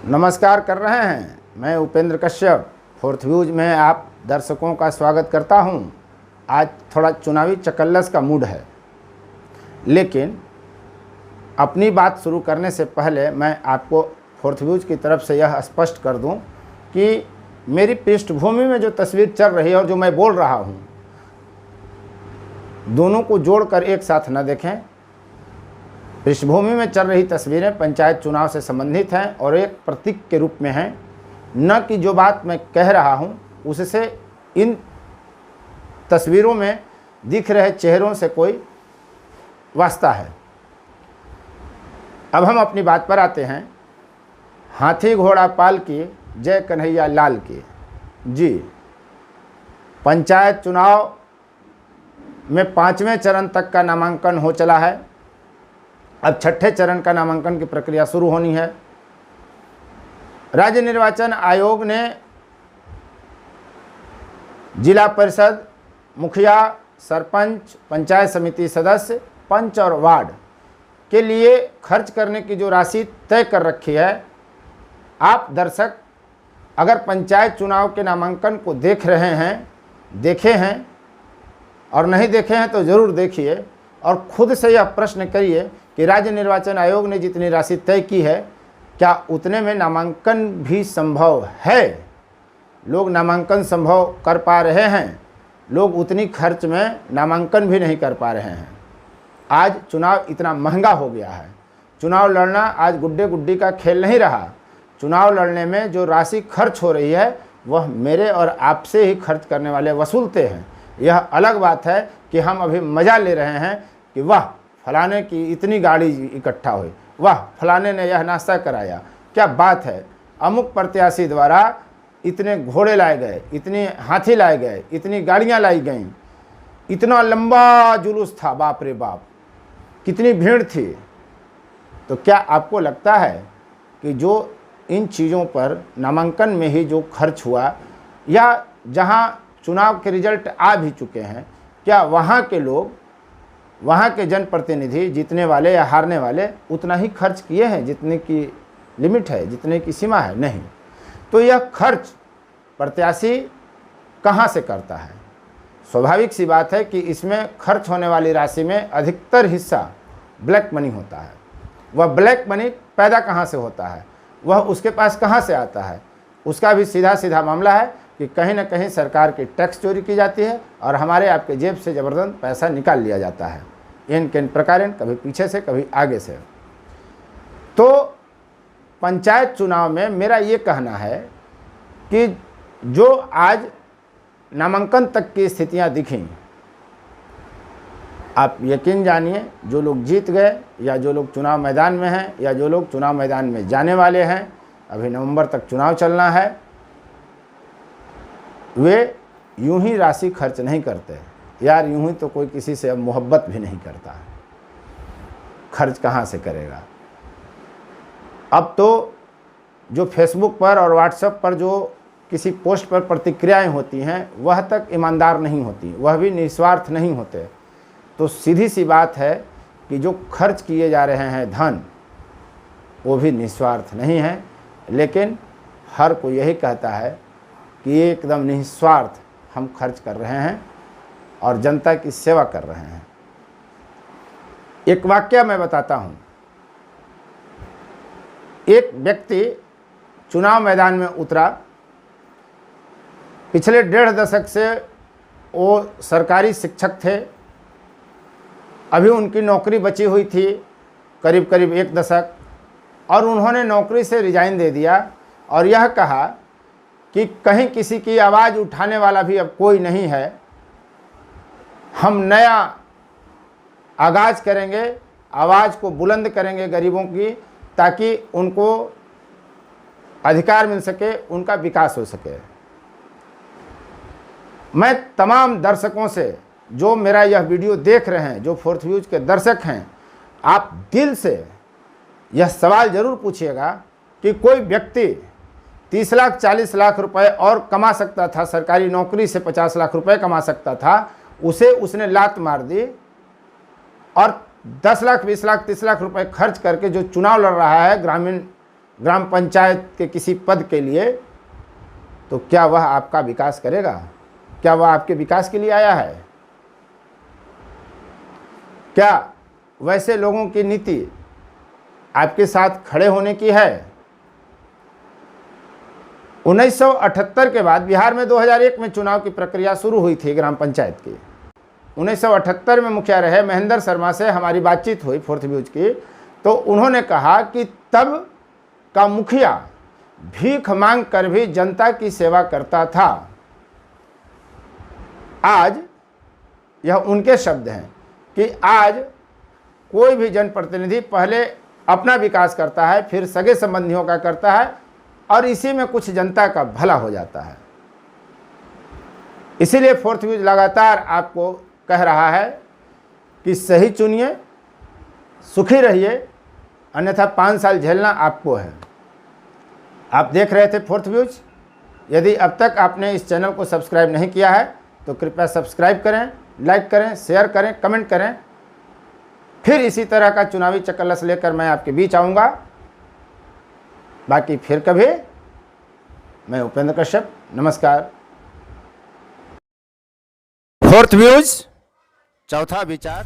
नमस्कार कर रहे हैं। मैं उपेंद्र कश्यप फोर्थ व्यूज में आप दर्शकों का स्वागत करता हूं। आज थोड़ा चुनावी चकल्लस का मूड है, लेकिन अपनी बात शुरू करने से पहले मैं आपको फोर्थ व्यूज की तरफ से यह स्पष्ट कर दूं कि मेरी पृष्ठभूमि में जो तस्वीर चल रही है और जो मैं बोल रहा हूं, दोनों को जोड़कर एक साथ न देखें। पृष्ठभूमि में चल रही तस्वीरें पंचायत चुनाव से संबंधित हैं और एक प्रतीक के रूप में हैं, न कि जो बात मैं कह रहा हूं उससे इन तस्वीरों में दिख रहे चेहरों से कोई वास्ता है। अब हम अपनी बात पर आते हैं। हाथी घोड़ा पाल की, जय कन्हैया लाल की। जी, पंचायत चुनाव में 5वें चरण तक का नामांकन हो चला है। अब 6ठे चरण का नामांकन की प्रक्रिया शुरू होनी है। राज्य निर्वाचन आयोग ने जिला परिषद मुखिया, सरपंच, पंचायत समिति सदस्य, पंच और वार्ड के लिए खर्च करने की जो राशि तय कर रखी है, आप दर्शक अगर पंचायत चुनाव के नामांकन को देख रहे हैं, देखे हैं और नहीं देखे हैं तो ज़रूर देखिए और खुद से यह प्रश्न करिए कि राज्य निर्वाचन आयोग ने जितनी राशि तय की है, क्या उतने में नामांकन भी संभव है? लोग नामांकन संभव कर पा रहे हैं? लोग उतनी खर्च में नामांकन भी नहीं कर पा रहे हैं। आज चुनाव इतना महंगा हो गया है। चुनाव लड़ना आज गुड्डे गुड्डी का खेल नहीं रहा। चुनाव लड़ने में जो राशि खर्च हो रही है वह मेरे और आपसे ही खर्च करने वाले वसूलते हैं। यह अलग बात है कि हम अभी मज़ा ले रहे हैं कि वाह फलाने की इतनी गाड़ी इकट्ठा हुई, वाह फलाने ने यह नाश्ता कराया, क्या बात है, अमुक प्रत्याशी द्वारा इतने घोड़े लाए गए, इतने हाथी लाए गए, इतनी गाड़ियां लाई गईं, इतना लंबा जुलूस था, बाप रे बाप कितनी भीड़ थी। तो क्या आपको लगता है कि जो इन चीज़ों पर नामांकन में ही जो खर्च हुआ या जहां चुनाव के रिजल्ट आ भी चुके हैं, क्या वहां के लोग, वहाँ के जनप्रतिनिधि जीतने वाले या हारने वाले उतना ही खर्च किए हैं जितने की लिमिट है, जितने की सीमा है? नहीं। तो यह खर्च प्रत्याशी कहाँ से करता है? स्वाभाविक सी बात है कि इसमें खर्च होने वाली राशि में अधिकतर हिस्सा ब्लैक मनी होता है। वह ब्लैक मनी पैदा कहाँ से होता है, वह उसके पास कहाँ से आता है? उसका भी सीधा सीधा मामला है कि कहीं ना कहीं सरकार की टैक्स चोरी की जाती है और हमारे आपके जेब से ज़बरदस्त पैसा निकाल लिया जाता है, इन किन प्रकार, कभी पीछे से कभी आगे से। तो पंचायत चुनाव में मेरा ये कहना है कि जो आज नामांकन तक की स्थितियां दिखीं, आप यकीन जानिए जो लोग जीत गए या जो लोग चुनाव मैदान में हैं या जो लोग चुनाव मैदान में जाने वाले हैं, अभी नवंबर तक चुनाव चलना है, वे यूं ही राशि खर्च नहीं करते। यार यूं ही तो कोई किसी से अब मोहब्बत भी नहीं करता, खर्च कहाँ से करेगा? अब तो जो फेसबुक पर और व्हाट्सएप पर जो किसी पोस्ट पर प्रतिक्रियाएं होती हैं वह तक ईमानदार नहीं होती, वह भी निस्वार्थ नहीं होते। तो सीधी सी बात है कि जो खर्च किए जा रहे हैं धन, वो भी निस्वार्थ नहीं है। लेकिन हर कोई यही कहता है कि एकदम निस्वार्थ हम खर्च कर रहे हैं और जनता की सेवा कर रहे हैं। एक वाकया मैं बताता हूं। एक व्यक्ति चुनाव मैदान में उतरा, पिछले 1.5 दशक से वो सरकारी शिक्षक थे, अभी उनकी नौकरी बची हुई थी करीब करीब 1 दशक, और उन्होंने नौकरी से रिजाइन दे दिया और यह कहा कि कहीं किसी की आवाज़ उठाने वाला भी अब कोई नहीं है, हम नया आगाज़ करेंगे, आवाज़ को बुलंद करेंगे गरीबों की, ताकि उनको अधिकार मिल सके, उनका विकास हो सके। मैं तमाम दर्शकों से, जो मेरा यह वीडियो देख रहे हैं, जो फोर्थ व्यूज के दर्शक हैं, आप दिल से यह सवाल ज़रूर पूछिएगा कि कोई व्यक्ति 30 लाख 40 लाख रुपए और कमा सकता था, सरकारी नौकरी से 50 लाख रुपए कमा सकता था, उसे उसने लात मार दी और 10 लाख 20 लाख 30 लाख रुपए खर्च करके जो चुनाव लड़ रहा है ग्रामीण ग्राम पंचायत के किसी पद के लिए, तो क्या वह आपका विकास करेगा? क्या वह आपके विकास के लिए आया है? क्या वैसे लोगों की नीति आपके साथ खड़े होने की है? 1978 के बाद बिहार में 2001 में चुनाव की प्रक्रिया शुरू हुई थी ग्राम पंचायत की। 1978 में मुखिया रहे महेंद्र शर्मा से हमारी बातचीत हुई फोर्थ व्यूज की, तो उन्होंने कहा कि तब का मुखिया भीख मांग कर भी जनता की सेवा करता था। आज यह उनके शब्द हैं कि आज कोई भी जनप्रतिनिधि पहले अपना विकास करता है, फिर सगे संबंधियों का करता है, और इसी में कुछ जनता का भला हो जाता है। इसीलिए फोर्थ व्यूज लगातार आपको कह रहा है कि सही चुनिए, सुखी रहिए, अन्यथा 5 साल झेलना आपको है। आप देख रहे थे फोर्थ व्यूज। यदि अब तक आपने इस चैनल को सब्सक्राइब नहीं किया है तो कृपया सब्सक्राइब करें, लाइक करें, शेयर करें, कमेंट करें। फिर इसी तरह का चुनावी चकल्लस लेकर मैं आपके बीच आऊँगा। बाकी फिर कभी। मैं उपेंद्र कश्यप, नमस्कार। फोर्थ व्यूज, चौथा विचार।